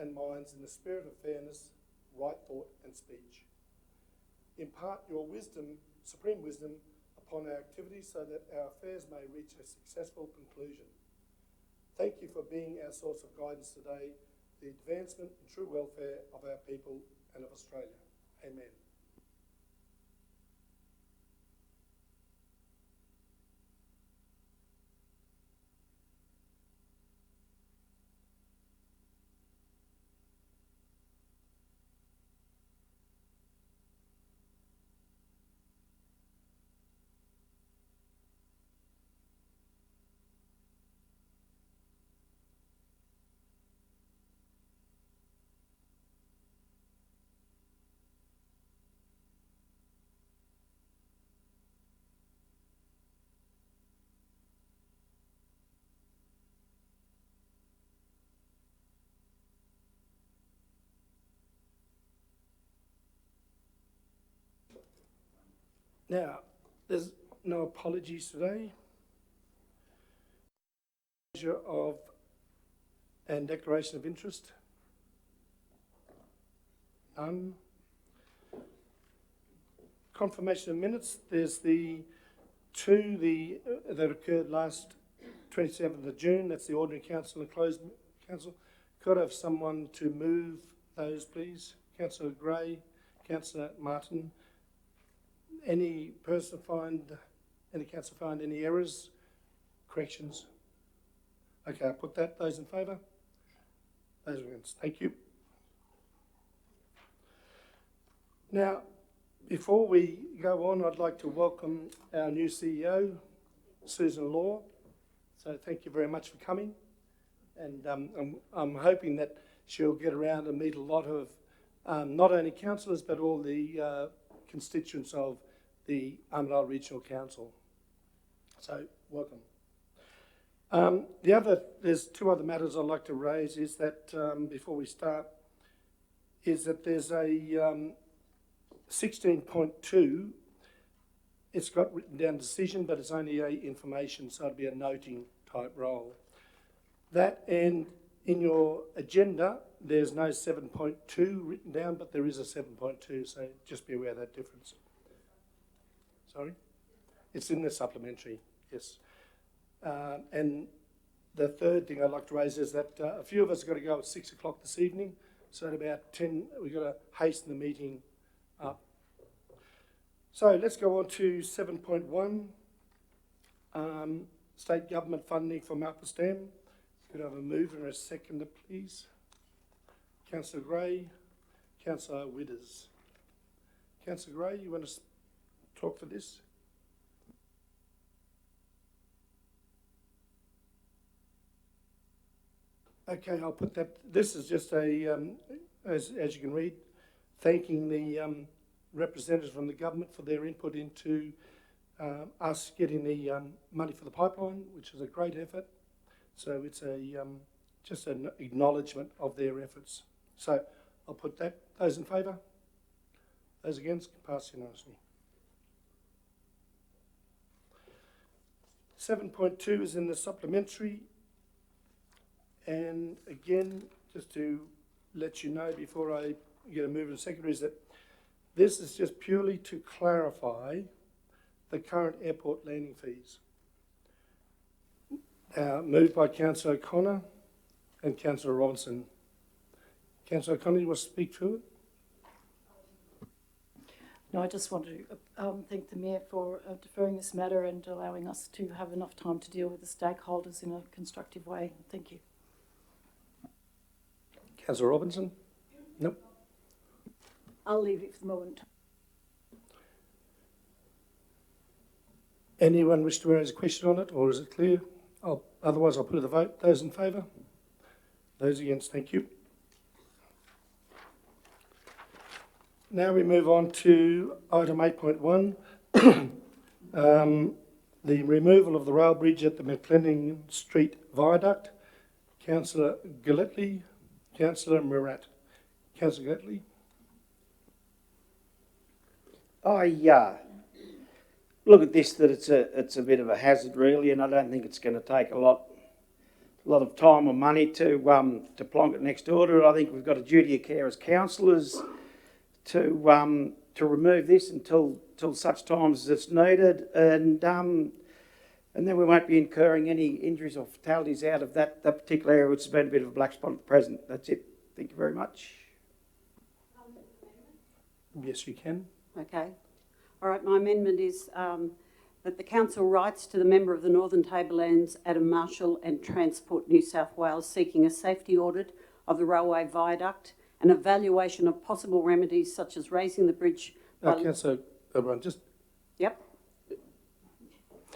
and minds in the spirit of fairness, right thought and speech. Impart your wisdom, supreme wisdom, upon our activities so that our affairs may reach a successful conclusion. Thank you for being our source of guidance today, the advancement and true welfare of our people and of Australia. Amen. Now, there's no apologies today. Measure of and declaration of interest. None. Confirmation of minutes. There's the two that occurred last 27th of June. That's the ordinary council and closed council. Could I have someone to move those, please? Councillor Gray, Councillor Martin. Any councillor find any errors, corrections? Okay, I'll put that. Those in favour? Those against. Thank you. Now, before we go on, I'd like to welcome our new CEO, Susan Law. So thank you very much for coming. And I'm hoping that she'll get around and meet a lot of not only councillors, but all the constituents of the Armidale Regional Council. So, welcome. There's two other matters I'd like to raise is that, before we start, is that there's a 16.2, it's got written down decision, but it's only a information, so it'll be a noting type role. That, and in your agenda, there's no 7.2 written down, but there is a 7.2, so just be aware of that difference. Sorry? It's in the supplementary, yes. And the third thing I'd like to raise is that a few of us have got to go at 6 o'clock this evening, so at about 10, we've got to hasten the meeting up. So let's go on to 7.1, state government funding for Malpas Dam. Could I have a mover and a seconder, please? Councillor Gray, Councillor Widders. Councillor Gray, you want to talk for this? Okay, I'll put that. This is just a, as you can read, thanking the representatives from the government for their input into us getting the money for the pipeline, which is a great effort. So it's a just an acknowledgement of their efforts. So I'll put that. Those in favour? Those against? Pass unanimously. 7.2 is in the supplementary. And again, just to let you know before I get a mover and seconder, is that this is just purely to clarify the current airport landing fees. Moved by Councillor O'Connor and Councillor Robinson. Councillor O'Connor, you want to speak to it? No, I just want to thank the Mayor for deferring this matter and allowing us to have enough time to deal with the stakeholders in a constructive way. Thank you. Councillor Robinson? Nope. I'll leave it for the moment. Anyone wish to raise a question on it, or is it clear? Otherwise, I'll put to the vote. Those in favour? Those against? Thank you. Now we move on to item 8.1, the removal of the rail bridge at the McLennan Street Viaduct. Councillor Gillespie, Councillor Murat. Councillor Gillespie. I look at this that it's a bit of a hazard really, and I don't think it's going to take a lot lot of time or money to plonk it next door to it. I think we've got a duty of care as councillors to remove this until such times as it's needed, and then we won't be incurring any injuries or fatalities out of that particular area, which has been a bit of a black spot at present. That's it. Thank you very much. Yes, you can. Okay. All right, my amendment is that the council writes to the member of the Northern Tablelands, Adam Marshall, and Transport New South Wales seeking a safety audit of the railway viaduct, an evaluation of possible remedies such as raising the bridge. Councillor O'Brien, just Yep.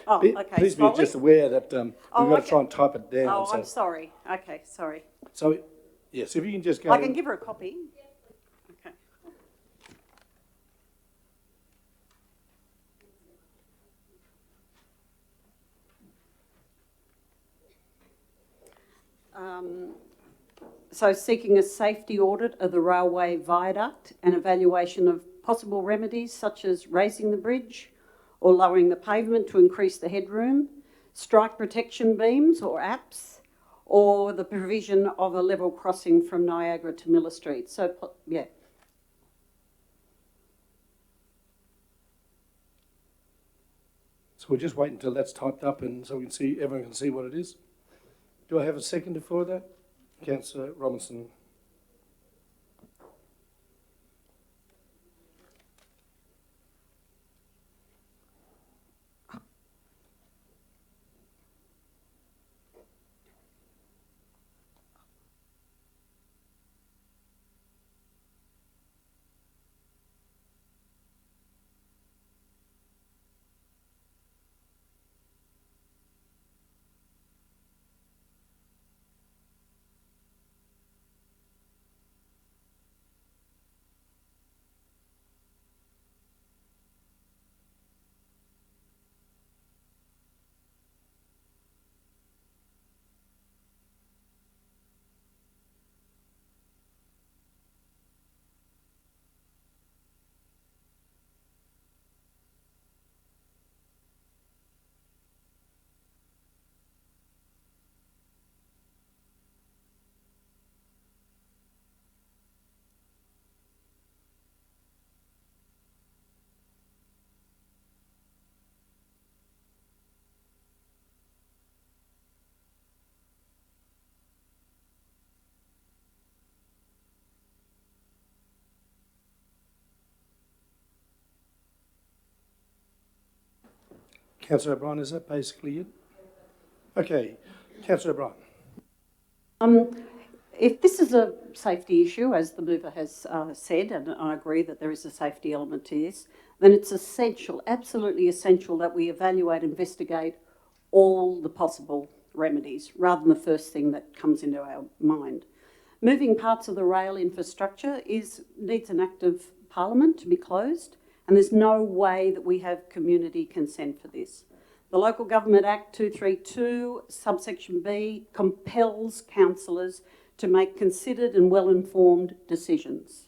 Oh, okay. please be Smalley? just aware that we've got okay. to try and type it down. Oh, so, I'm sorry. Okay, sorry. so, yes, if you can just go. I can give her a copy. Okay. So seeking a safety audit of the railway viaduct and evaluation of possible remedies such as raising the bridge or lowering the pavement to increase the headroom, strike protection beams or apps, or the provision of a level crossing from Niagara to Miller Street. So, yeah. So we'll just wait until that's typed up and so we can see, everyone can see what it is. Do I have a seconder for that? Councillor Robinson. Councillor O'Brien, is that basically it? Okay, Councillor O'Brien. If this is a safety issue, as the mover has said, and I agree that there is a safety element to this, then it's essential, absolutely essential, that we evaluate, investigate all the possible remedies rather than the first thing that comes into our mind. Moving parts of the rail infrastructure needs an act of Parliament to be closed, and there's no way that we have community consent for this. The Local Government Act 232, subsection B, compels councillors to make considered and well-informed decisions.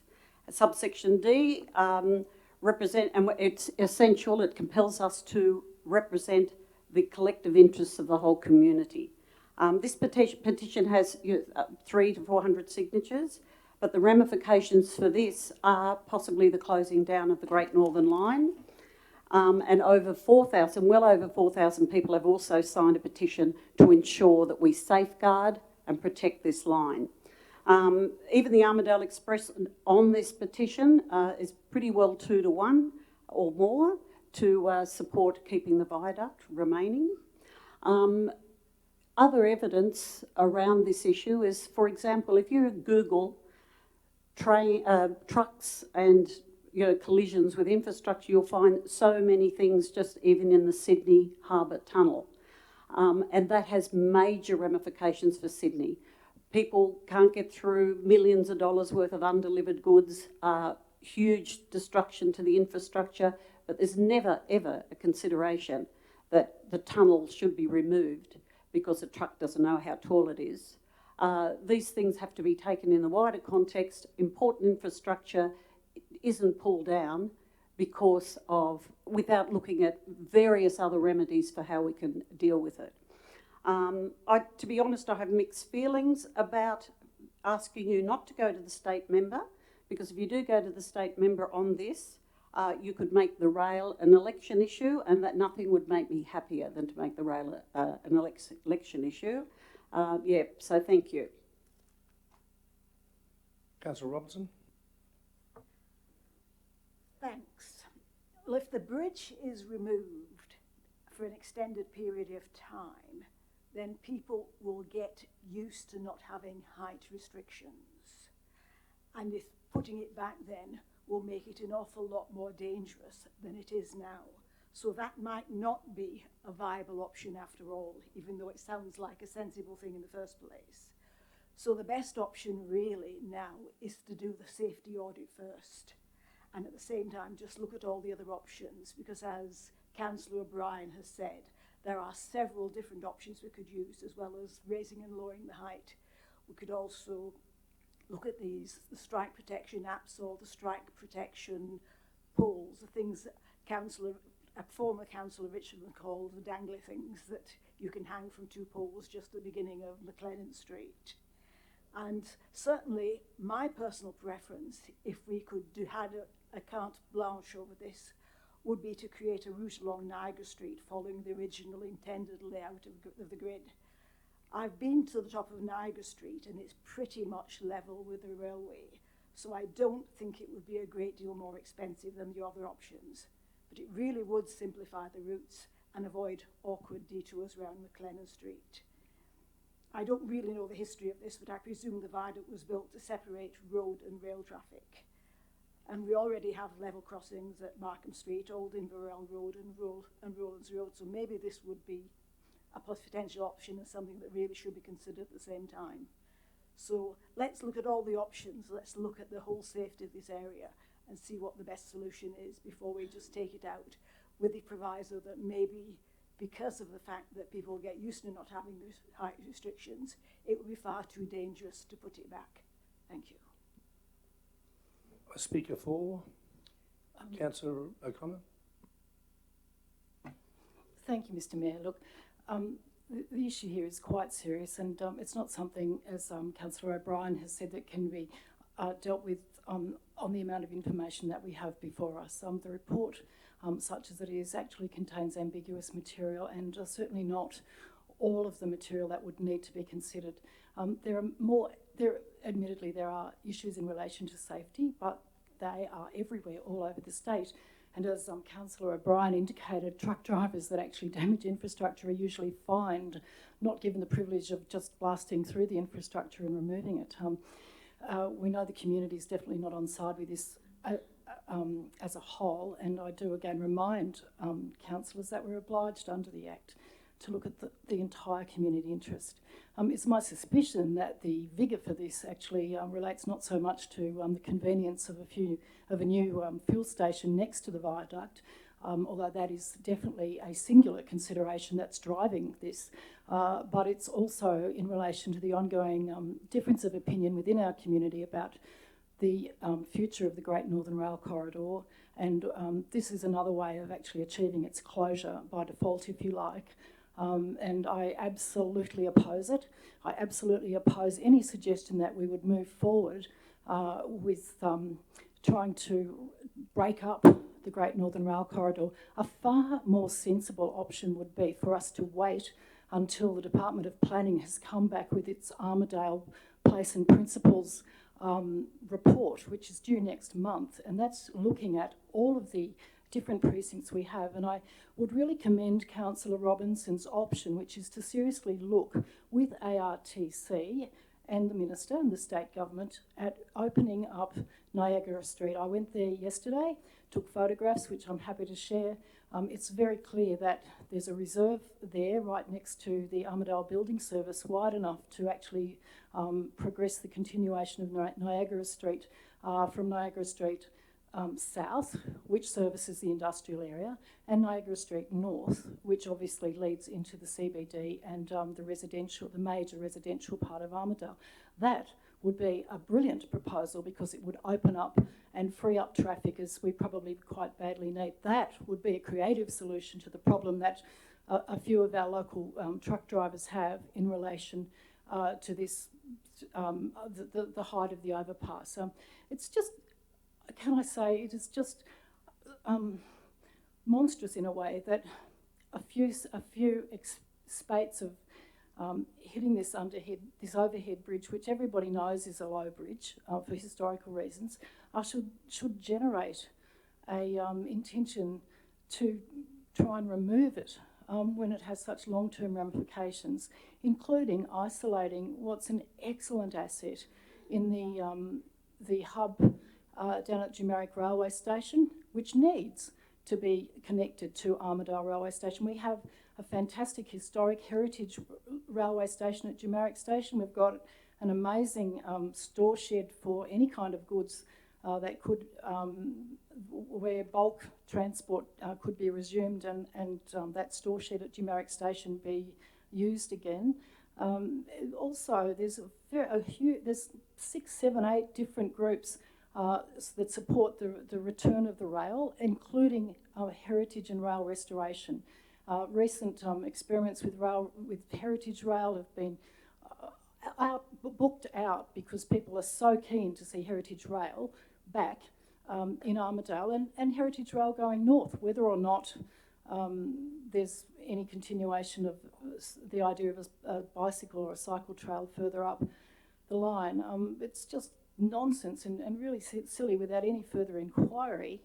Subsection D, and it's essential, it compels us to represent the collective interests of the whole community. This petition has 300 to 400 signatures, but the ramifications for this are possibly the closing down of the Great Northern Line. And well over 4,000 people have also signed a petition to ensure that we safeguard and protect this line. Even the Armidale Express on this petition is pretty well 2 to 1 or more to support keeping the viaduct remaining. Other evidence around this issue is, for example, if you Google trucks and collisions with infrastructure, you'll find so many things just even in the Sydney Harbour Tunnel. And that has major ramifications for Sydney. People can't get through, millions of dollars worth of undelivered goods, huge destruction to the infrastructure, but there's never, ever a consideration that the tunnel should be removed because a truck doesn't know how tall it is. These things have to be taken in the wider context. Important infrastructure isn't pulled down without looking at various other remedies for how we can deal with it. To be honest, I have mixed feelings about asking you not to go to the state member, because if you do go to the state member on this, you could make the rail an election issue, and that nothing would make me happier than to make the rail an election issue. So thank you. Councillor Robinson. Thanks. Well, if the bridge is removed for an extended period of time, then people will get used to not having height restrictions. And if putting it back then will make it an awful lot more dangerous than it is now. So that might not be a viable option after all, even though it sounds like a sensible thing in the first place. So the best option really now is to do the safety audit first, and at the same time just look at all the other options, because as Councillor O'Brien has said, there are several different options we could use, as well as raising and lowering the height. We could also look at the strike protection apps or the strike protection poles, the things that former Councillor Richmond called the dangly things that you can hang from two poles just at the beginning of McLennan Street. And certainly my personal preference, if we could had a carte blanche over this, would be to create a route along Niagara Street following the original intended layout of the grid. I've been to the top of Niagara Street and it's pretty much level with the railway, so I don't think it would be a great deal more expensive than the other options, but it really would simplify the routes and avoid awkward detours around McLennan Street. I don't really know the history of this, but I presume the viaduct was built to separate road and rail traffic. And we already have level crossings at Markham Street, Old Inverell Road and Rowlands Road, so maybe this would be a potential option and something that really should be considered at the same time. So let's look at all the options, let's look at the whole safety of this area and see what the best solution is before we just take it out, with the proviso that maybe because of the fact that people get used to not having these height restrictions, it would be far too dangerous to put it back. Thank you. Speaker 4, Councillor O'Connor. Thank you, Mr Mayor. Look, the issue here is quite serious, and it's not something, as Councillor O'Brien has said, that can be dealt with on the amount of information that we have before us. The report, such as it is, actually contains ambiguous material, and certainly not all of the material that would need to be considered. Admittedly, there are issues in relation to safety, but they are everywhere, all over the state. And as Councillor O'Brien indicated, truck drivers that actually damage infrastructure are usually fined, not given the privilege of just blasting through the infrastructure and removing it. We know the community is definitely not on side with this as a whole, and I do again remind councillors that we're obliged under the Act to look at the entire community interest. It's my suspicion that the vigour for this actually relates not so much to the convenience of a new fuel station next to the viaduct, although that is definitely a singular consideration that's driving this, but it's also in relation to the ongoing difference of opinion within our community about the future of the Great Northern Rail Corridor, and this is another way of actually achieving its closure by default, if you like. And I absolutely oppose it. I absolutely oppose any suggestion that we would move forward with trying to break up the Great Northern Rail Corridor. A far more sensible option would be for us to wait until the Department of Planning has come back with its Armidale Place and Principles report, which is due next month, and that's looking at all of the different precincts we have. And I would really commend Councillor Robinson's option, which is to seriously look with ARTC and the Minister and the state government at opening up Niagara Street. I went there yesterday, took photographs, which I'm happy to share. It's very clear that there's a reserve there right next to the Armidale Building Service, wide enough to actually progress the continuation of Niagara Street from Niagara Street south, which services the industrial area, and Niagara Street north, which obviously leads into the CBD and the major residential part of Armidale. That would be a brilliant proposal because it would open up and free up traffic, as we probably quite badly need. That would be a creative solution to the problem that a few of our local truck drivers have in relation to this, the height of the overpass. It's just, can I say, it is just monstrous in a way that a few spates of hitting this overhead bridge, which everybody knows is a low bridge for historical reasons, should generate a intention to try and remove it when it has such long-term ramifications, including isolating what's an excellent asset in the hub down at Jumeric Railway Station, which needs to be connected to Armidale Railway Station. We have a fantastic historic heritage railway station at Jumeric Station. We've got an amazing store shed for any kind of goods that could, where bulk transport could be resumed, and that store shed at Jumeric Station be used again. Also, there's there's 6, 7, 8 different groups that support the return of the rail, including heritage and rail restoration. Recent experiments with Heritage Rail have been booked out because people are so keen to see Heritage Rail back in Armidale and Heritage Rail going north, whether or not there's any continuation of the idea of a bicycle or a cycle trail further up the line. It's just nonsense and really silly without any further inquiry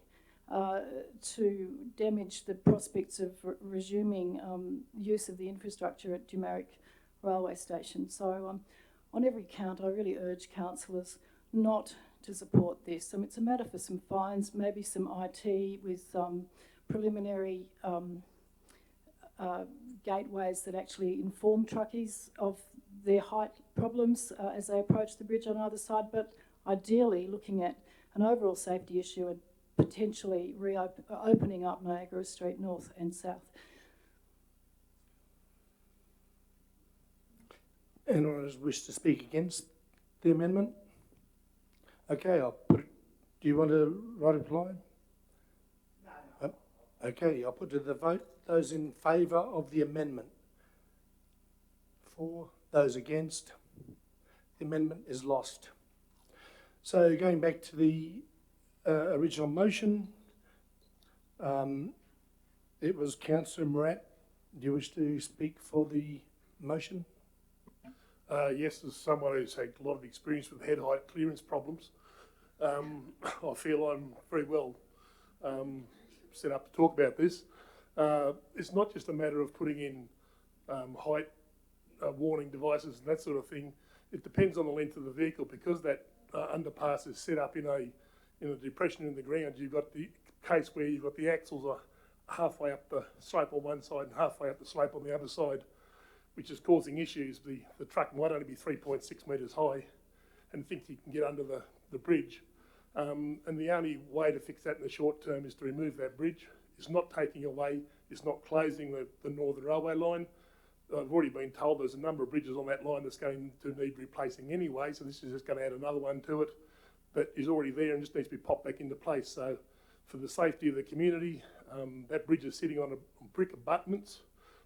to damage the prospects of resuming use of the infrastructure at Jumeric Railway Station. So on every count, I really urge councillors not to support this. It's a matter for some fines, maybe some IT with preliminary gateways that actually inform truckies of their height problems as they approach the bridge on either side, but ideally looking at an overall safety issue and potentially opening up Niagara Street north and south. Anyone who wishes to speak against the amendment? Okay, I'll put it. Do you want to write a reply? No. Okay, I'll put to the vote. Those in favour of the amendment? For. Those against? The amendment is lost. So going back to the original motion, it was Councillor Morat. Do you wish to speak for the motion? Yes, as someone who's had a lot of experience with head height clearance problems, I feel I'm very well set up to talk about this. It's not just a matter of putting in height warning devices and that sort of thing. It depends on the length of the vehicle, because that underpass is set up in a depression in the ground. You've got the case where you've got the axles are halfway up the slope on one side and halfway up the slope on the other side, which is causing issues. The truck might only be 3.6 metres high and thinks you can get under the bridge. And the only way to fix that in the short term is to remove that bridge. It's not taking away, it's not closing the Northern Railway line. I've already been told there's a number of bridges on that line that's going to need replacing anyway, so this is just going to add another one to it that is already there and just needs to be popped back into place. So for the safety of the community, that bridge is sitting on brick abutments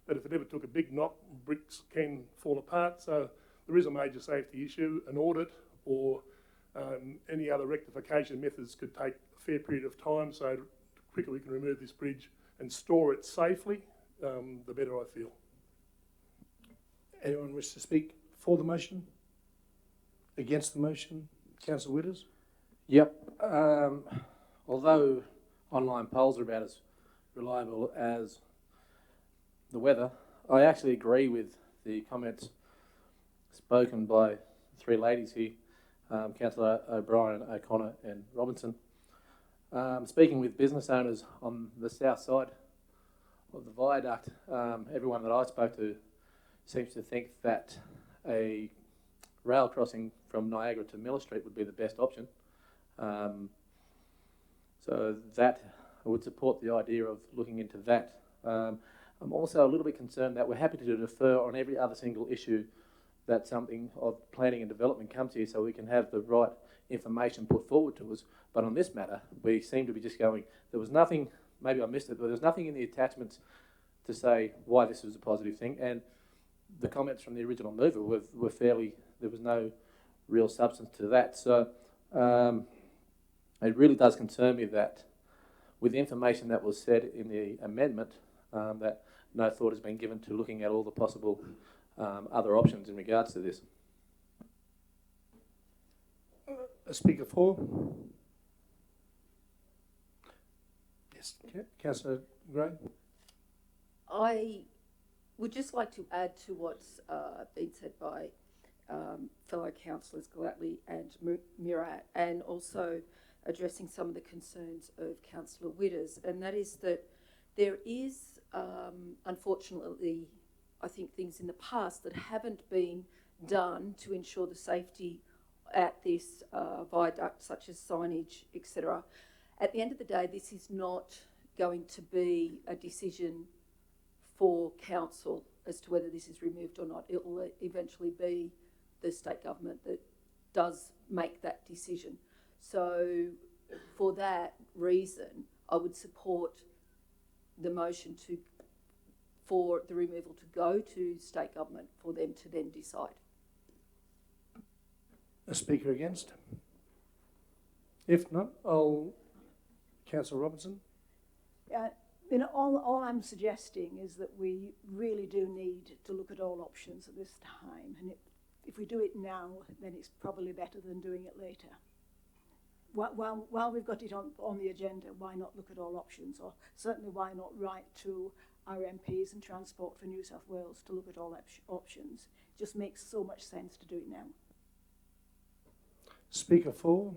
that if it ever took a big knock, bricks can fall apart. So there is a major safety issue. An audit or any other rectification methods could take a fair period of time. So the quicker we can remove this bridge and store it safely, the better I feel. Anyone wish to speak for the motion? Against the motion? Councillor Witters? Yep. Although online polls are about as reliable as the weather, I actually agree with the comments spoken by three ladies here, Councillor O'Brien, O'Connor and Robinson. Speaking with business owners on the south side of the viaduct, everyone that I spoke to seems to think that a rail crossing from Niagara to Miller Street would be the best option. So that, I would support the idea of looking into that. I'm also a little bit concerned that we're happy to defer on every other single issue that something of planning and development comes here, so we can have the right information put forward to us. But on this matter, we seem to be just going, there was nothing, maybe I missed it, but there was nothing in the attachments to say why this was a positive thing. And the comments from the original mover were fairly, there was no real substance to that. So it really does concern me that with the information that was said in the amendment, that no thought has been given to looking at all the possible other options in regards to this. Speaker 4. Yes, Councillor Gray. I would just like to add to what's been said by fellow councillors Gallatley and Murat, and also addressing some of the concerns of Councillor Witters, and that is that there is, unfortunately, I think things in the past that haven't been done to ensure the safety at this viaduct, such as signage, etc. At the end of the day, this is not going to be a decision for council as to whether this is removed or not. It will eventually be the state government that does make that decision. So for that reason, I would support the motion for the removal to go to state government for them to then decide. A speaker against? If not, Councillor Robinson. All I'm suggesting is that we really do need to look at all options at this time, and if we do it now, then it's probably better than doing it later. While we've got it on the agenda, why not look at all options, or certainly why not write to our MPs and Transport for New South Wales to look at all options? It just makes so much sense to do it now. Speaker 4.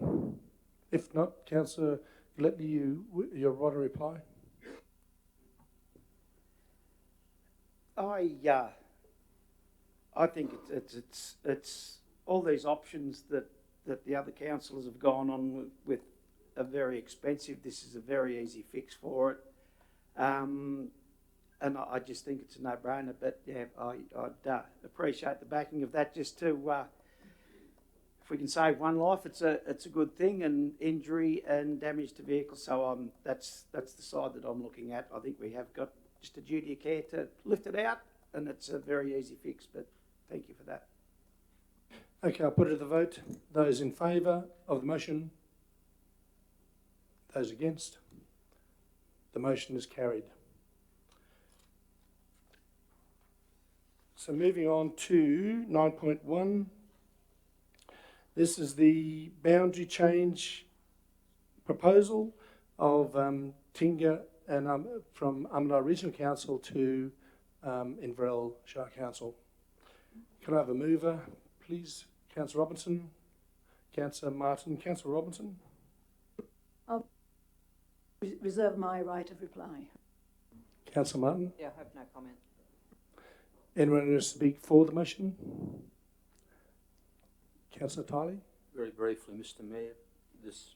If not, Councillor Gallatley, you want to reply? I think it's all these options that the other councillors have gone on with are very expensive. This is a very easy fix for it, and I just think it's a no-brainer. But yeah, I'd appreciate the backing of that. Just to if we can save one life, it's a good thing, and injury and damage to vehicles. So that's the side that I'm looking at. I think we have got just a duty of care to lift it out, and it's a very easy fix. But thank you for that. Okay, I'll put it to the vote. Those in favour of the motion? Those against? The motion is carried. So moving on to 9.1. This is the boundary change proposal of Tingha and from Armidale Regional Council to Inverell Shire Council. Can I have a mover, please? Councillor Robinson, Councillor Martin, Councillor Robinson. I'll reserve my right of reply. Councillor Martin. Yeah, I have no comment. Anyone who wants to speak for the motion? Councillor Tiley. Very briefly, Mr Mayor, this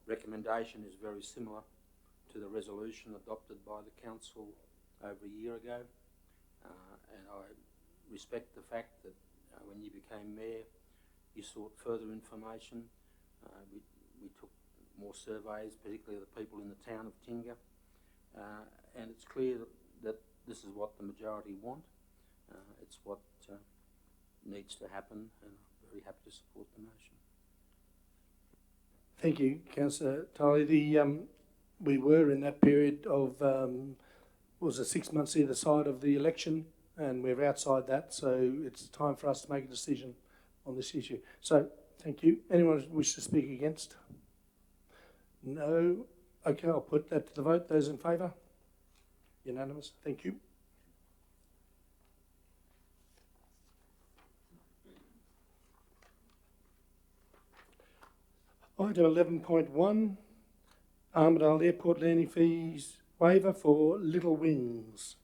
recommendation is very similar to the resolution adopted by the council over a year ago, and I respect the fact that when you became mayor, you sought further information. We took more surveys, particularly of the people in the town of Tingha, and it's clear that this is what the majority want. It's what needs to happen, and I'm very happy to support the motion. Thank you, Councillor Tiley. We were in that period of, was it 6 months either side of the election, and we're outside that, so it's time for us to make a decision on this issue. So, thank you. Anyone wish to speak against? No? Okay, I'll put that to the vote. Those in favour? Unanimous. Thank you. Item 11.1, Armidale Airport landing fees waiver for Little Wings.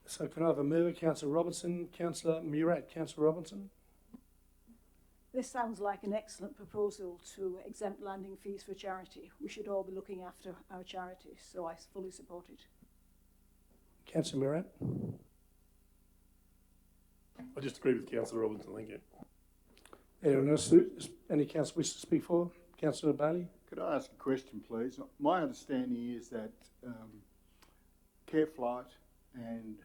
So can I have a mover? Councillor Robinson, Councillor Murat. Councillor Robinson. This sounds like an excellent proposal to exempt landing fees for charity. We should all be looking after our charities, so I fully support it. Councillor Murat. I just agree with Councillor Robinson, thank you. Anyone else? Any councillor wish to speak for? Councillor Bailey. Could I ask a question, please? My understanding is that Careflight and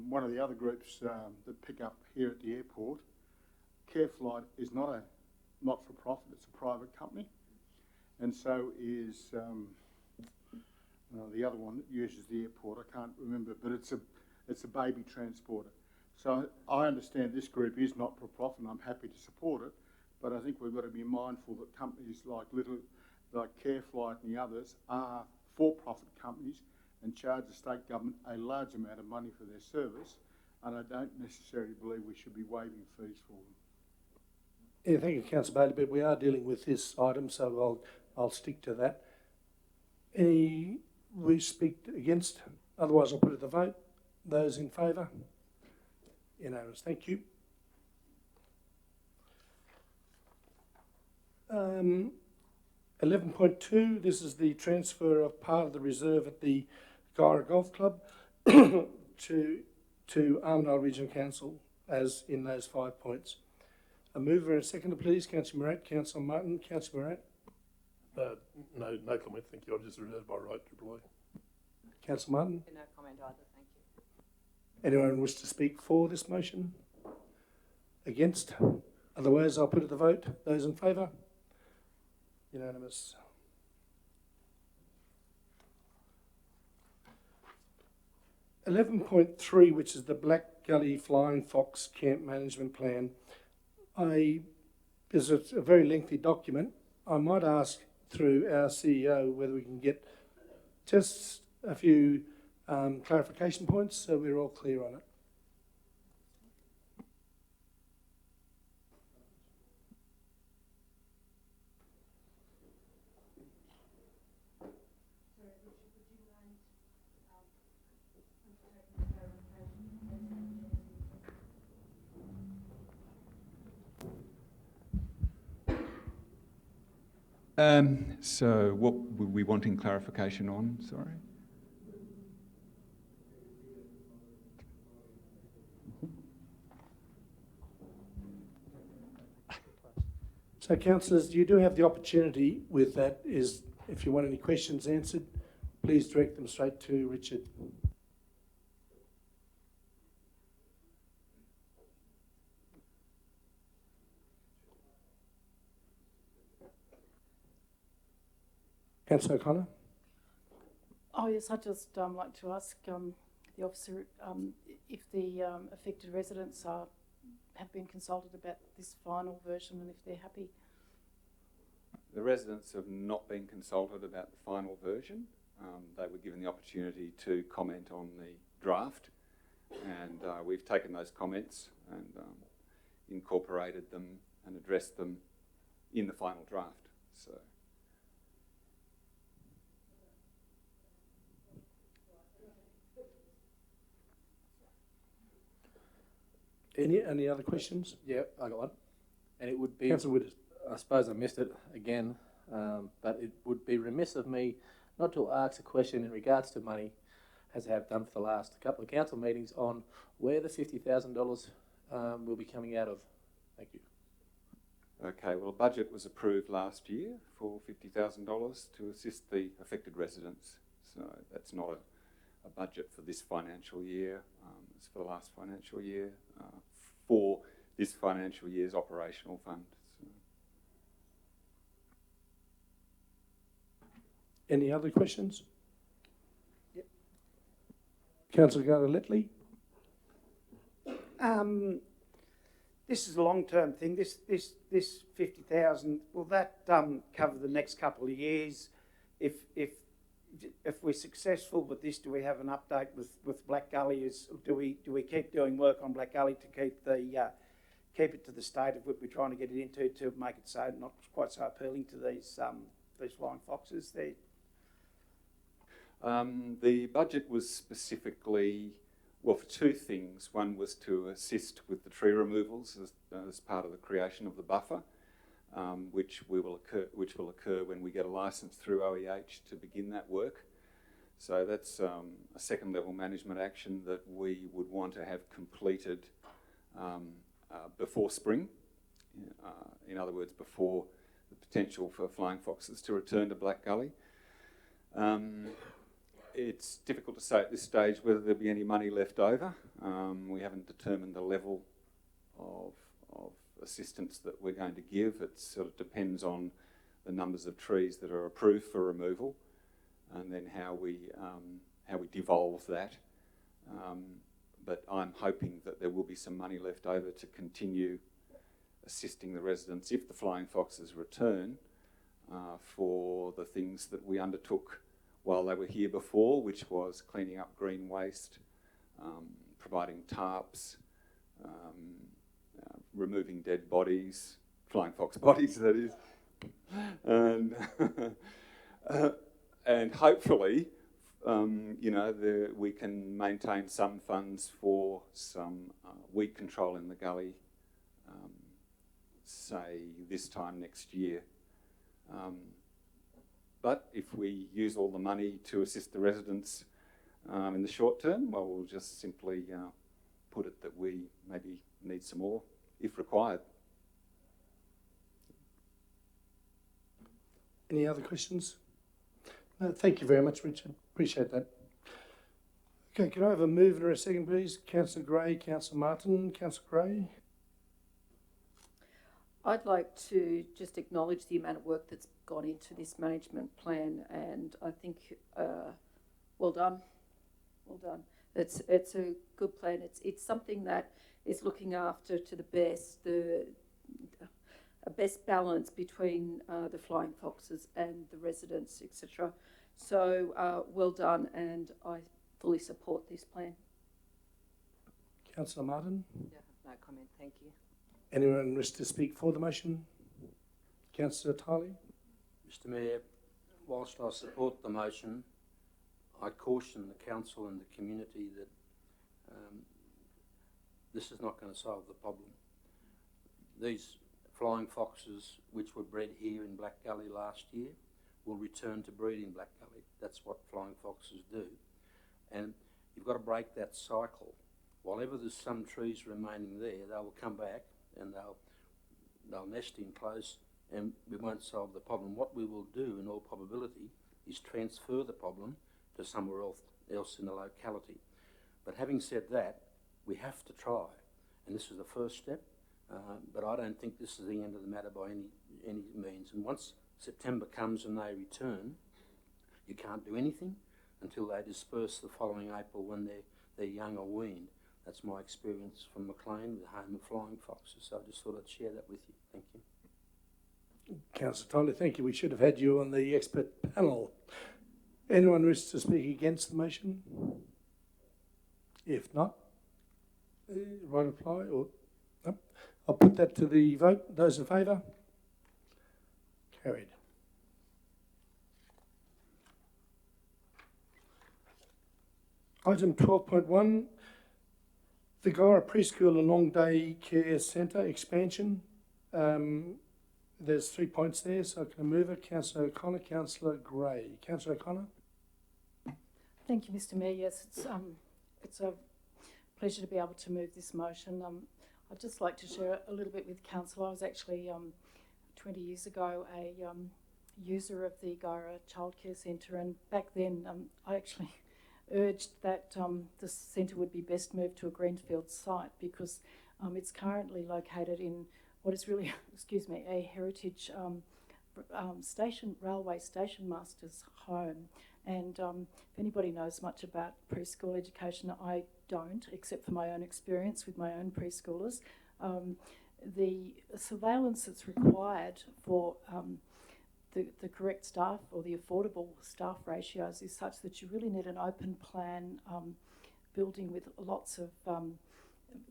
one of the other groups that pick up here at the airport. Careflight is not a not-for-profit, it's a private company, and so is the other one that uses the airport. I can't remember, but it's a baby transporter. So I understand this group is not-for-profit, and I'm happy to support it, but I think we've got to be mindful that companies like Careflight and the others are for-profit companies and charge the state government a large amount of money for their service, and I don't necessarily believe we should be waiving fees for them. Yeah, thank you, Councillor Bailey, but we are dealing with this item, so I'll stick to that. Any we speak against? Otherwise, I'll put it to the vote. Those in favour? Unanimous. Thank you. 11.2, this is the transfer of part of the reserve at the Guyra Golf Club to Armidale Regional Council, as in those 5 points. A mover and a seconder, please. Councillor Morat, Councillor Martin. Councillor Morat. No comment, thank you. I just reserve my right to reply. Councillor Martin. No comment either, thank you. Anyone wish to speak for this motion? Against? Otherwise, I'll put it to the vote. Those in favour? Unanimous. .3, which is the Black Gully Flying Fox Camp Management Plan. There's a very lengthy document. I might ask through our CEO whether we can get just a few clarification points so we're all clear on it. So what were we wanting clarification on, sorry? So councillors, you do have the opportunity with that, is if you want any questions answered, please direct them straight to Richard. Councillor O'Connor. Oh yes, I'd just like to ask the officer if the affected residents have been consulted about this final version and if they're happy. The residents have not been consulted about the final version. They were given the opportunity to comment on the draft, and we've taken those comments and incorporated them and addressed them in the final draft. So. Any other questions? Yeah, I got one. And it would be, Councillor Widders. I suppose I missed it again, but it would be remiss of me not to ask a question in regards to money, as I have done for the last couple of council meetings, on where the $50,000 will be coming out of. Thank you. Okay, well, a budget was approved last year for $50,000 to assist the affected residents. So that's not a budget for this financial year. It's for the last financial year, for this financial year's operational fund. So. Any other questions? Yep. Councillor Gardner-Letley. This is a long-term thing. This 50,000, will that cover the next couple of years? If we're successful with this, do we have an update with Black Gully? Do we keep doing work on Black Gully to keep it to the state of what we're trying to get it into, to make it so not quite so appealing to these flying foxes there? The budget was specifically, well, for two things. One was to assist with the tree removals as part of the creation of the buffer, which will occur when we get a licence through OEH to begin that work. So that's a second level management action that we would want to have completed before spring. In other words, before the potential for flying foxes to return to Black Gully. It's difficult to say at this stage whether there'll be any money left over. We haven't determined the level of assistance that we're going to give. It sort of depends on the numbers of trees that are approved for removal, and then how we devolve that. But I'm hoping that there will be some money left over to continue assisting the residents if the flying foxes return for the things that we undertook while they were here before, which was cleaning up green waste, providing tarps, removing dead bodies, flying fox bodies that is, and hopefully we can maintain some funds for some weed control in the gully, say this time next year. But if we use all the money to assist the residents in the short term, well, we'll just simply put it that we maybe need some more if required. Any other questions? No, thank you very much, Richard. Appreciate that. Okay, can I have a mover and a second, please? Councillor Gray, Councillor Martin. Councillor Gray. I'd like to just acknowledge the amount of work that's gone into this management plan, and I think well done. It's a good plan. It's something that is looking after to the best a best balance between the flying foxes and the residents, etc. So well done, and I fully support this plan. Councillor Martin. Yeah, no comment. Thank you. Anyone wish to speak for the motion? Councillor Tiley. Mr Mayor, whilst I support the motion, I caution the council and the community that this is not going to solve the problem. These flying foxes, which were bred here in Black Gully last year, will return to breed in Black Gully. That's what flying foxes do. And you've got to break that cycle. While ever there's some trees remaining there, they will come back and they'll nest in close, and we won't solve the problem. What we will do, in all probability, is transfer the problem to somewhere else in the locality. But having said that, we have to try, and this is the first step, but I don't think this is the end of the matter by any means. And once September comes and they return, you can't do anything until they disperse the following April when they're young or weaned. That's my experience from Maclean, the home of flying foxes. So I just thought I'd share that with you. Thank you. Councillor Tyler, thank you. We should have had you on the expert panel. Anyone wish to speak against the motion? If not, right reply or no? I'll put that to the vote. Those in favour? Carried. Item 12.1, the Guyra Preschool and Long Day Care Centre expansion. There's 3 points there, so I can move it. Councillor O'Connor, Councillor Gray. Councillor O'Connor. Thank you, Mr Mayor. Yes, it's a pleasure to be able to move this motion. I'd just like to share a little bit with Council. I was actually 20 years ago a user of the Guyra Childcare Centre, and back then I actually urged that the centre would be best moved to a greenfield site because it's currently located in what is really, a heritage railway station master's home. And if anybody knows much about preschool education, I don't, except for my own experience with my own preschoolers. The surveillance that's required for the correct staff or the affordable staff ratios is such that you really need an open plan building with lots of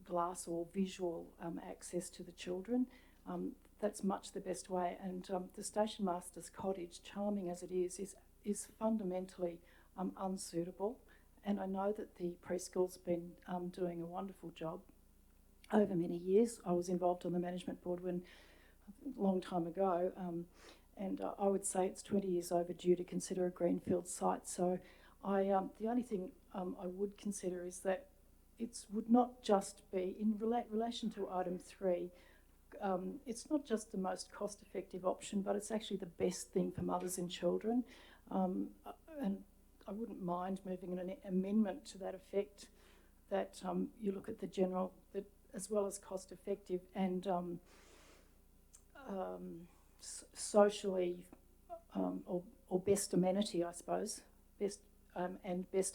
glass or visual access to the children. That's much the best way, and the station master's cottage, charming as it is fundamentally unsuitable. And I know that the preschool's been doing a wonderful job over many years. I was involved on the management board a long time ago, and I would say it's 20 years overdue to consider a greenfield site. So the only thing I would consider is that it would not just be, in relation to item 3, it's not just the most cost-effective option, but it's actually the best thing for mothers and children. And I wouldn't mind moving an amendment to that effect, that you look at the general, that as well as cost effective and socially or best amenity, I suppose, best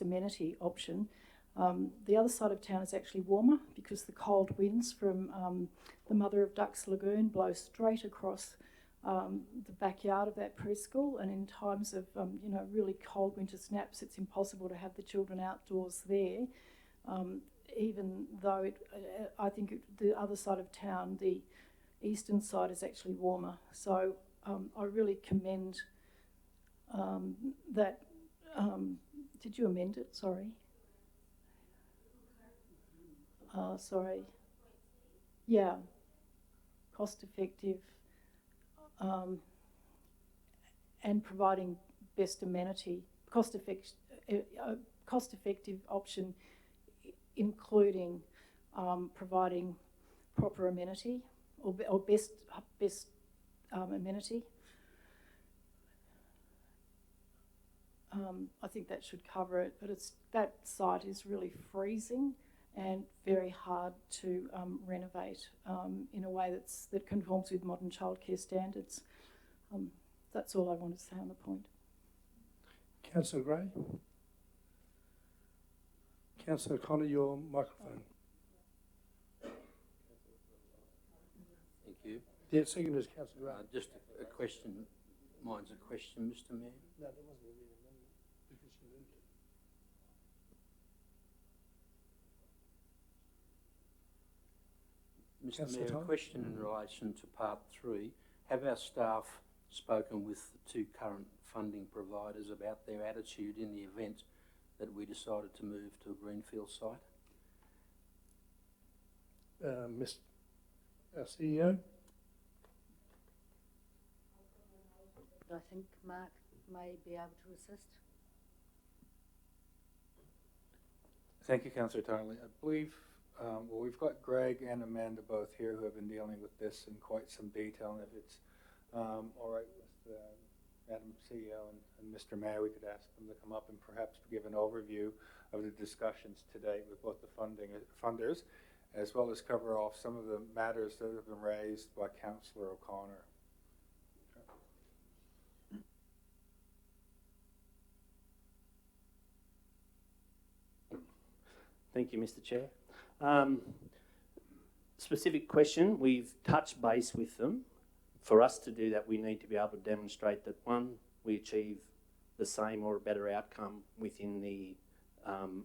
amenity option. The other side of town is actually warmer because the cold winds from the Mother of Ducks Lagoon blow straight across the backyard of that preschool, and in times of really cold winter snaps, it's impossible to have the children outdoors there. Even though I think the other side of town, the eastern side, is actually warmer. So I really commend that. Did you amend it? Sorry. Sorry. Yeah. Cost effective and providing best amenity, cost effective option, including providing proper amenity or best amenity. I think that should cover it, but that site is really freezing and very hard to renovate in a way that conforms with modern childcare standards. That's all I want to say on the point. Councillor Gray. Councillor O'Connor, your microphone. Thank you. Yeah, second is Councillor Gray. Just a question. Mine's a question, Mr. Mayor. No, there wasn't a real amendment because you moved it. Mr. Councillor Mayor, a Tom? question in relation to part 3. Have our staff spoken with the 2 current funding providers about their attitude in the event that we decided to move to a greenfield site? Our CEO. I think Mark may be able to assist. Thank you, Councillor Tarnley. I believe, we've got Greg and Amanda both here who have been dealing with this in quite some detail, and if it's all right with Madam CEO and Mr. Mayor, we could ask them to come up and perhaps give an overview of the discussions to date with both the funders, as well as cover off some of the matters that have been raised by Councillor O'Connor. Thank you, Mr. Chair. Specific question, we've touched base with them. For us to do that, we need to be able to demonstrate that, one, we achieve the same or a better outcome within the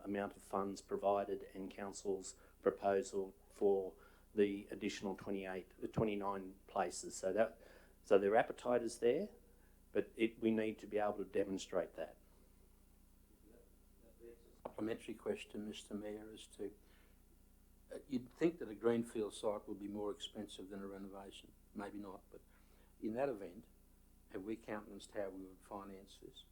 amount of funds provided and Council's proposal for the additional 29 places. So their appetite is there, but we need to be able to demonstrate that. Supplementary question, Mr. Mayor, as to you'd think that a greenfield site would be more expensive than a renovation. Maybe not, but in that event, have we countenanced how we would finance this?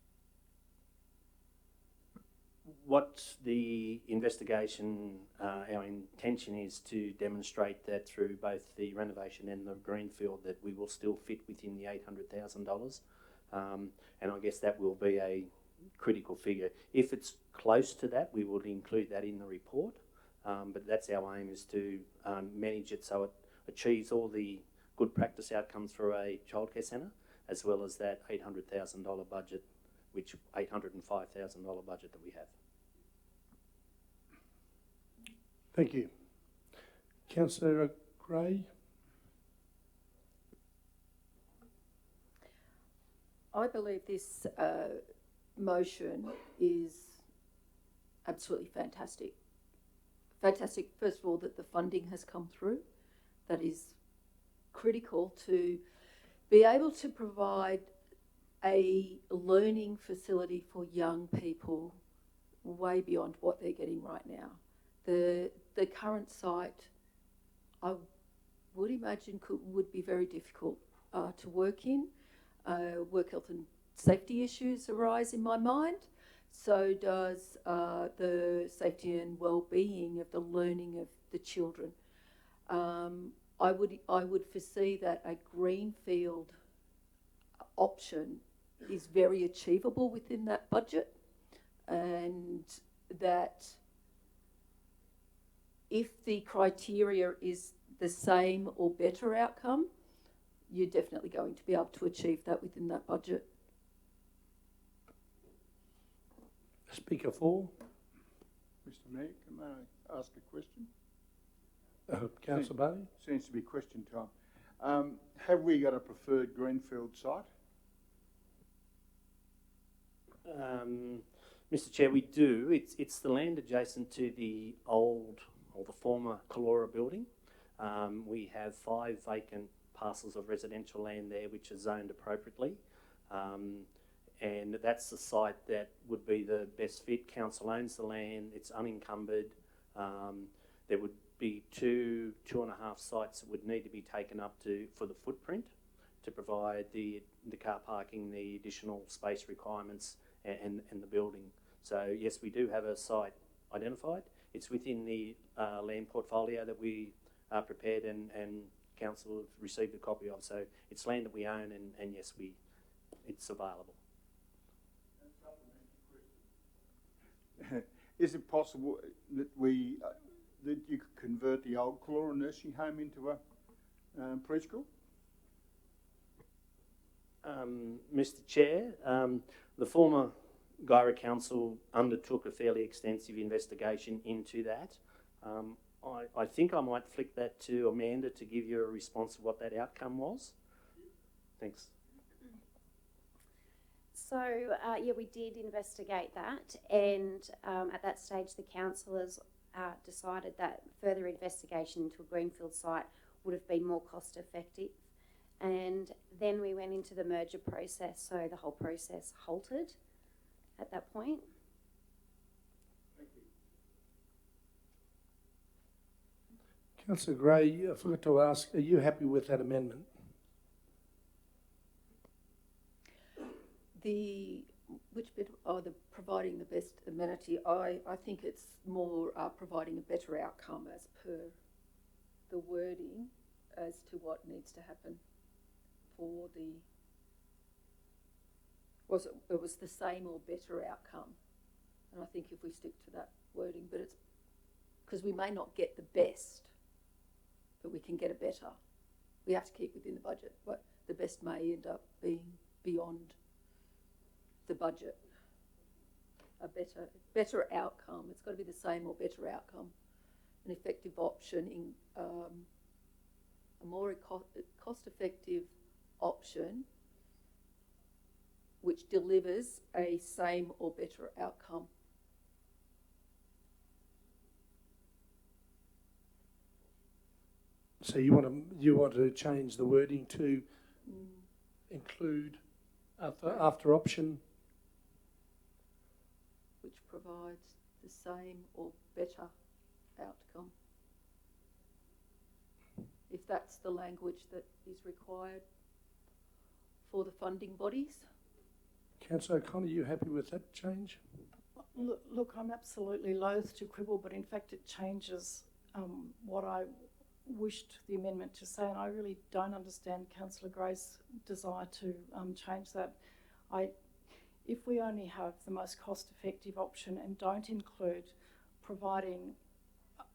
What the investigation, our intention is to demonstrate that through both the renovation and the greenfield that we will still fit within the $800,000, and I guess that will be a critical figure. If it's close to that, we will include that in the report, but that's our aim, is to manage it so it achieves all the good practice outcomes for a childcare centre, as well as that $800,000 budget, which $805,000 budget that we have. Thank you. Councillor Gray. I believe this motion is absolutely fantastic. Fantastic, first of all, that the funding has come through. That is critical to be able to provide a learning facility for young people way beyond what they're getting right now. The current site, I would imagine, would be very difficult to work in. Work health and safety issues arise in my mind. So does the safety and well-being of the learning of the children. I would foresee that a greenfield option is very achievable within that budget. and that if the criteria is the same or better outcome, you're definitely going to be able to achieve that within that budget. Speaker 4. Mr Mayor, can I ask a question? Councillor Bailey. Seems to be question time. Have we got a preferred greenfield site? Mr Chair, we do. It's the land adjacent to the old or the former Calora building. We have 5 vacant parcels of residential land there which are zoned appropriately. And that's the site that would be the best fit. Council owns the land, it's unencumbered. There would be 2.5 sites that would need to be taken up for the footprint to provide the car parking, the additional space requirements and the building. So yes, we do have a site identified. It's within the land portfolio that we prepared and council have received a copy of. So it's land that we own and yes, it's available. Is it possible that that you could convert the old Calora nursing home into a preschool? Mr Chair, the former Guyra Council undertook a fairly extensive investigation into that. I think I might flick that to Amanda to give you a response of what that outcome was. Thanks. So, yeah, we did investigate that, and at that stage the councillors decided that further investigation into a greenfield site would have been more cost effective. And then we went into the merger process, so the whole process halted at that point. Councillor Gray, I forgot to ask, are you happy with that amendment? Which bit? Oh, the providing the best amenity. I think it's more providing a better outcome as per the wording as to what needs to happen for the. It was the same or better outcome, and I think if we stick to that wording, but it's because we may not get the best, but we can get a better. We have to keep within the budget, but the best may end up being beyond the budget. A better outcome. It's got to be the same or better outcome. An effective option in a more cost-effective option which delivers a same or better outcome. So you want to change the wording to include after option, which provides the same or better outcome. If that's the language that is required for the funding bodies. Councillor O'Connor, are you happy with that change? Look, I'm absolutely loath to quibble, but in fact it changes what I wished the amendment to say, and I really don't understand Councillor Gray's desire to change that. If we only have the most cost-effective option and don't include providing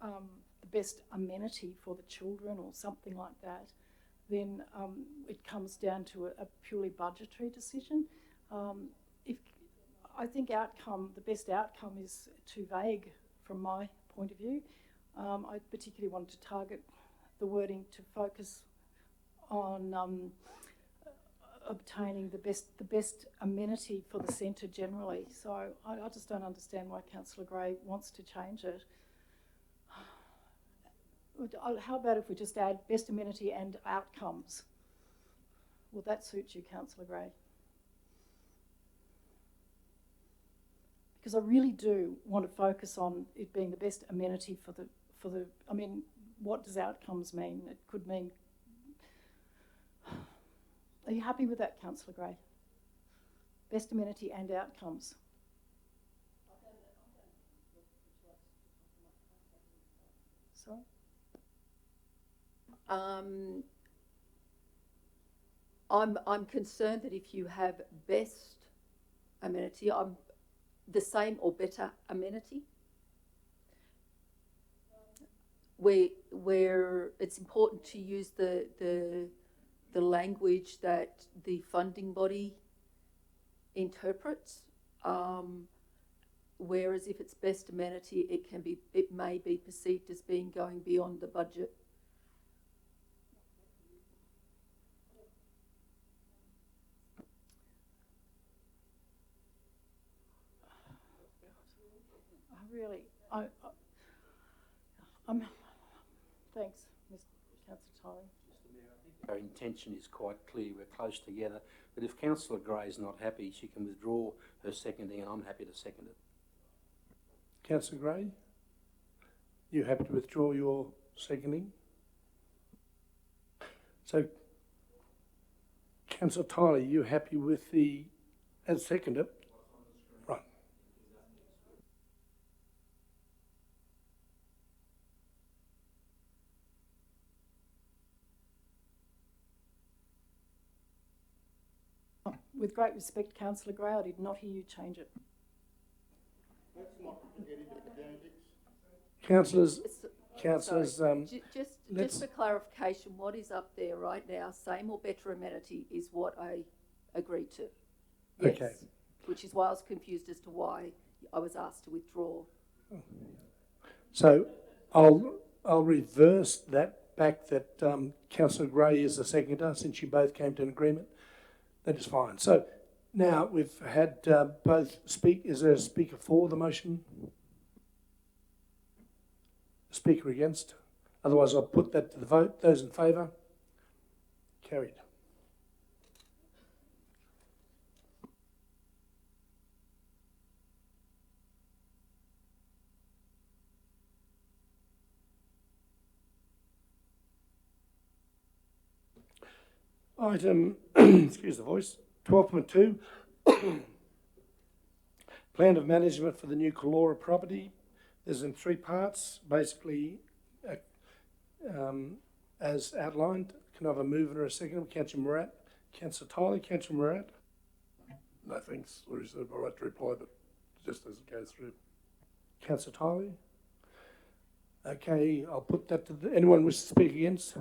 the best amenity for the children or something like that, then it comes down to a purely budgetary decision. If I think the best outcome is too vague from my point of view. I particularly wanted to target the wording to focus on obtaining the best amenity for the centre generally. So I just don't understand why Councillor Gray wants to change it. How about if we just add best amenity and outcomes? Will that suit you, Councillor Gray? Because I really do want to focus on it being the best amenity for the. I mean, what does outcomes mean? It could mean. Are you happy with that, Councillor Gray? Best amenity and outcomes. Sorry? I'm concerned that if you have best amenity, the same or better amenity. Where it's important to use the language that the funding body interprets, whereas if it's best amenity, it may be perceived as being going beyond the budget. Thanks, Mr. Councillor Tyler. Our intention is quite clear. We're close together. But if Councillor Gray is not happy, she can withdraw her seconding, and I'm happy to second it. Councillor Gray, you happy to withdraw your seconding? So, Councillor Tyler, you happy with the as seconded? Right. With great respect, Councillor Gray, I did not hear you change it. Let's not get into pedantics. Councillors, Just for clarification, what is up there right now, same or better amenity, is what I agreed to. Yes, okay. Which is why I was confused as to why I was asked to withdraw. So I'll reverse that back that Councillor Gray is the seconder, since you both came to an agreement. That is fine. So now we've had both speak. Is there a speaker for the motion? A speaker against? Otherwise, I'll put that to the vote. Those in favour? Carried. Item, excuse the voice, 12.2, plan of management for the new Calora property. There's in three parts, basically, as outlined. Can I have a mover or a second? Councillor Murat, Councillor Tyler, Councillor Murat. No thanks, I reserve my right to reply, but just as it goes through. Councillor Tyler. Okay, I'll put that to anyone wish to speak against?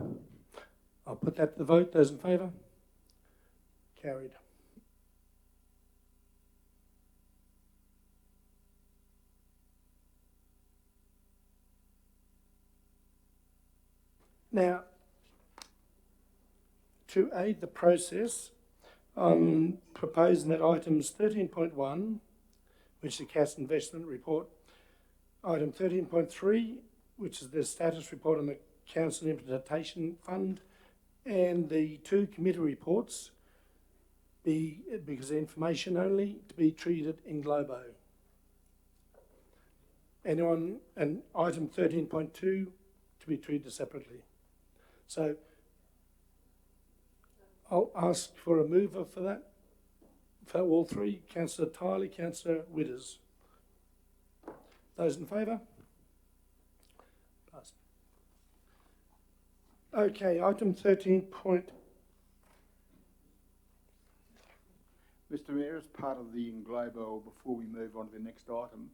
I'll put that to the vote. Those in favour? Carried. Now, to aid the process, I'm proposing that items 13.1, which is the cash investment report, item 13.3, which is the status report on the Council Implementation Fund, and the two committee reports, because they're information only, to be treated in globo. And item 13.2 to be treated separately. So I'll ask for a mover for that, for all three. Councillor Tyler, Councillor Witters. Those in favour? Passed. Okay, item 13. Mr Mayor, as part of the Englobo, before we move on to the next item,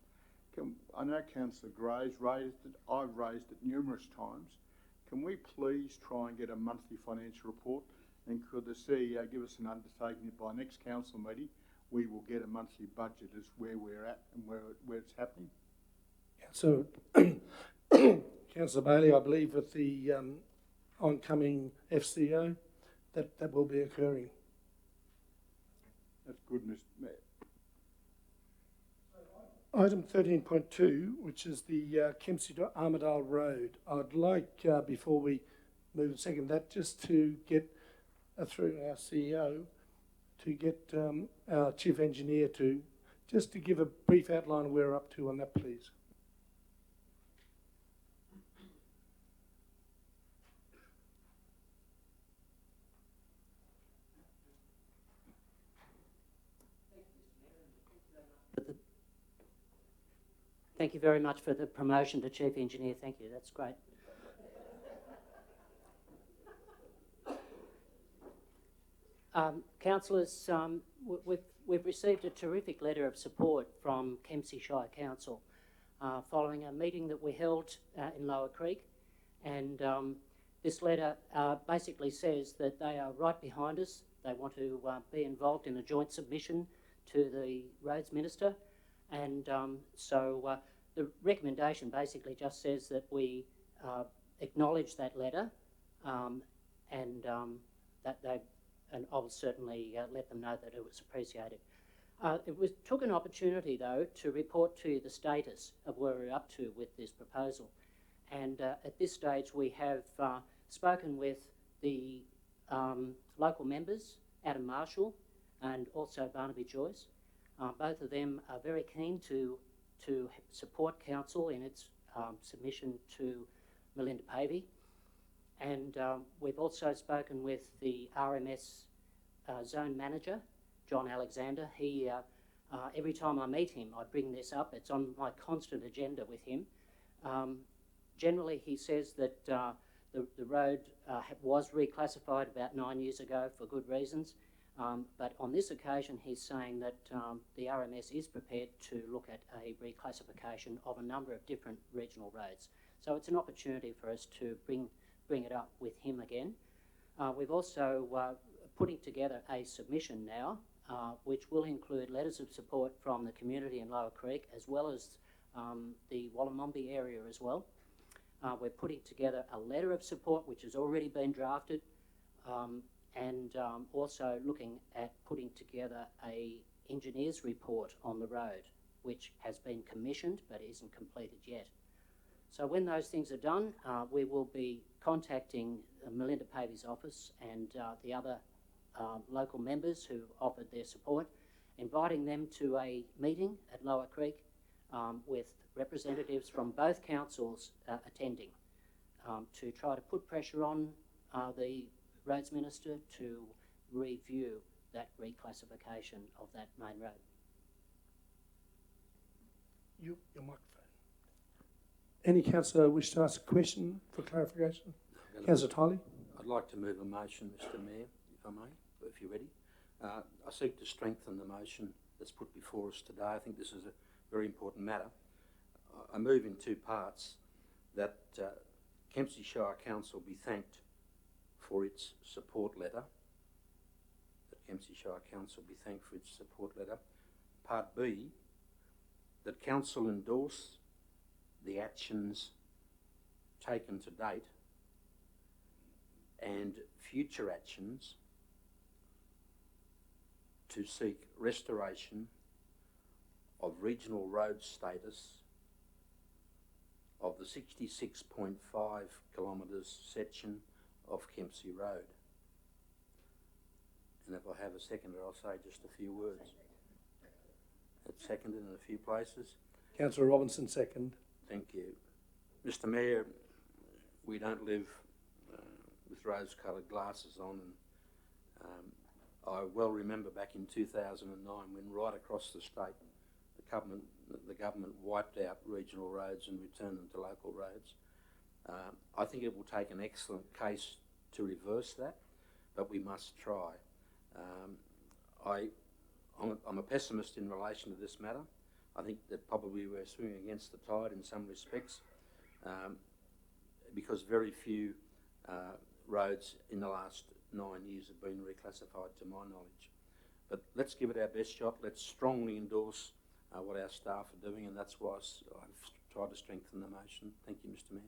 I know Councillor Gray's raised it, I've raised it numerous times. Can we please try and get a monthly financial report, and could the CEO give us an undertaking that by next council meeting we will get a monthly budget as where we're at and where it's happening? Yeah, so Councillor Bailey, I believe with the oncoming FCO, that will be occurring. That's good, Mr Mayor. Item 13.2, which is the Kempsey to Armidale Road. I'd like, before we move and second that, just to get through our CEO, to get our Chief Engineer to give a brief outline of where we're up to on that, please. Thank you very much for the promotion to Chief Engineer. Thank you, that's great. Councillors, with we've received a terrific letter of support from Kempsey Shire Council following a meeting that we held in Lower Creek, and this letter basically says that they are right behind us. They want to be involved in a joint submission to the Roads Minister, and so the recommendation basically just says that we acknowledge that letter, and I'll certainly let them know that it was appreciated. Took an opportunity though to report to you the status of where we're up to with this proposal, and at this stage we have spoken with the local members, Adam Marshall and also Barnaby Joyce. Both of them are very keen to support council in its submission to Melinda Pavey. And we've also spoken with the RMS zone manager, John Alexander. He, every time I meet him, I bring this up. It's on my constant agenda with him. Generally, he says that the road was reclassified about 9 years ago for good reasons. But on this occasion, he's saying that the RMS is prepared to look at a reclassification of a number of different regional roads. So it's an opportunity for us to bring it up with him again. We've also putting together a submission now, which will include letters of support from the community in Lower Creek, as well as the Wallamombi area as well. We're putting together a letter of support, which has already been drafted, and also looking at putting together a engineer's report on the road, which has been commissioned but isn't completed yet. So when those things are done, we will be contacting Melinda Pavey's office and the other local members who offered their support, inviting them to a meeting at Lower Creek with representatives from both councils attending to try to put pressure on the Roads Minister to review that reclassification of that main road. Your microphone. Any councillor wish to ask a question for clarification? Councillor Tiley. I'd like to move a motion, Mr Mayor, if I may, if you're ready. I seek to strengthen the motion that's put before us today. I think this is a very important matter. I move in two parts that Kempsey Shire Council be thanked for its support letter. That Kempsey Shire Council be thanked for its support letter. Part B, that Council endorse the actions taken to date and future actions to seek restoration of regional road status of the 66.5 kilometres section of Kempsey Road. And if I have a seconder, I'll say just a few words. It's seconded in a few places. Councillor Robinson, second. Thank you. Mr Mayor, we don't live with rose-coloured glasses on, and I well remember back in 2009 when right across the state the government wiped out regional roads and returned them to local roads. I think it will take an excellent case to reverse that, but we must try. I'm a pessimist in relation to this matter. I think that probably we're swimming against the tide in some respects, because very few roads in the last 9 years have been reclassified to my knowledge. But let's give it our best shot. Let's strongly endorse what our staff are doing, and that's why I've tried to strengthen the motion. Thank you, Mr Mayor.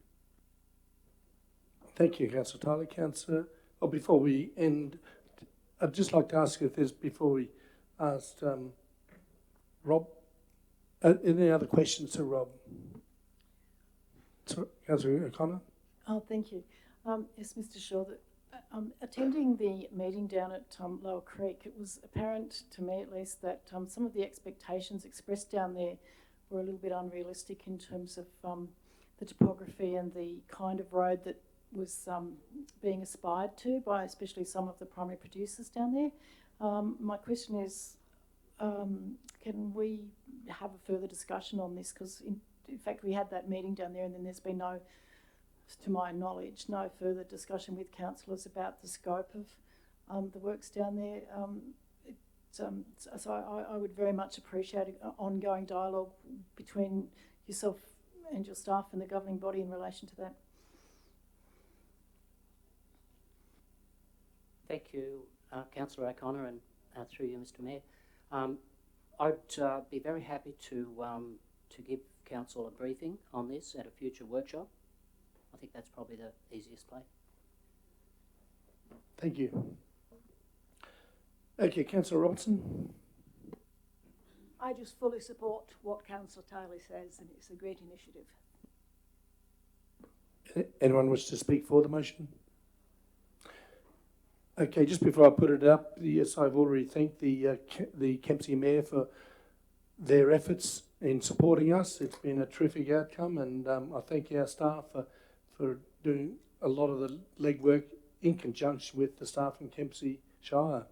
Thank you, Councillor Tiley. Councillor, before we end, I'd just like to ask if there's, before we ask Rob, any other questions to Rob? Sorry, Councillor O'Connor. Oh, thank you. Yes, Mr Shaw, attending the meeting down at Lower Creek, it was apparent to me at least that some of the expectations expressed down there were a little bit unrealistic in terms of the topography and the kind of road that was being aspired to by especially some of the primary producers down there. My question is, can we have a further discussion on this? Because in fact we had that meeting down there and then there's been no, to my knowledge, no further discussion with councillors about the scope of the works down there. so I would very much appreciate an ongoing dialogue between yourself and your staff and the governing body in relation to that. Thank you, Councillor O'Connor, and through you, Mr. Mayor. I'd be very happy to give Council a briefing on this at a future workshop. I think that's probably the easiest way. Thank you. Okay, Councillor Robertson. I just fully support what Councillor Tiley says, and it's a great initiative. Anyone wish to speak for the motion? Okay, just before I put it up, yes, I've already thanked the Kempsey Mayor for their efforts in supporting us. It's been a terrific outcome, and I thank our staff for doing a lot of the legwork in conjunction with the staff from Kempsey Shire.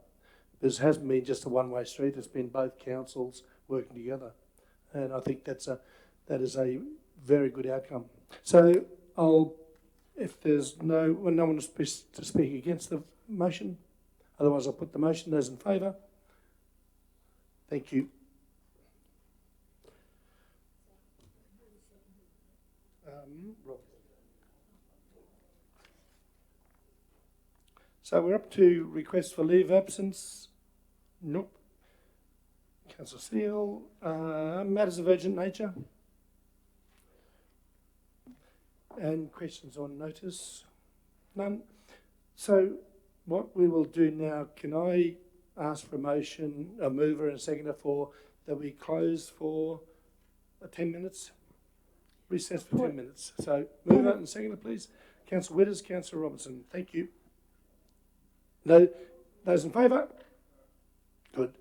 This hasn't been just a one-way street, it's been both councils working together. And I think that is a very good outcome. So if there's no one to speak against the motion, otherwise I'll put the motion. Those in favour? Thank you. Rob. So we're up to request for leave of absence. Nope. Councillor Steele. Matters of urgent nature. And questions on notice? None. So what we will do now, can I ask for a motion, a mover and a seconder for that we close for 10 minutes? Recess for 10 minutes. So mover and seconder, please. Councillor Witters, Councillor Robertson. Thank you. No, those in favour? Good.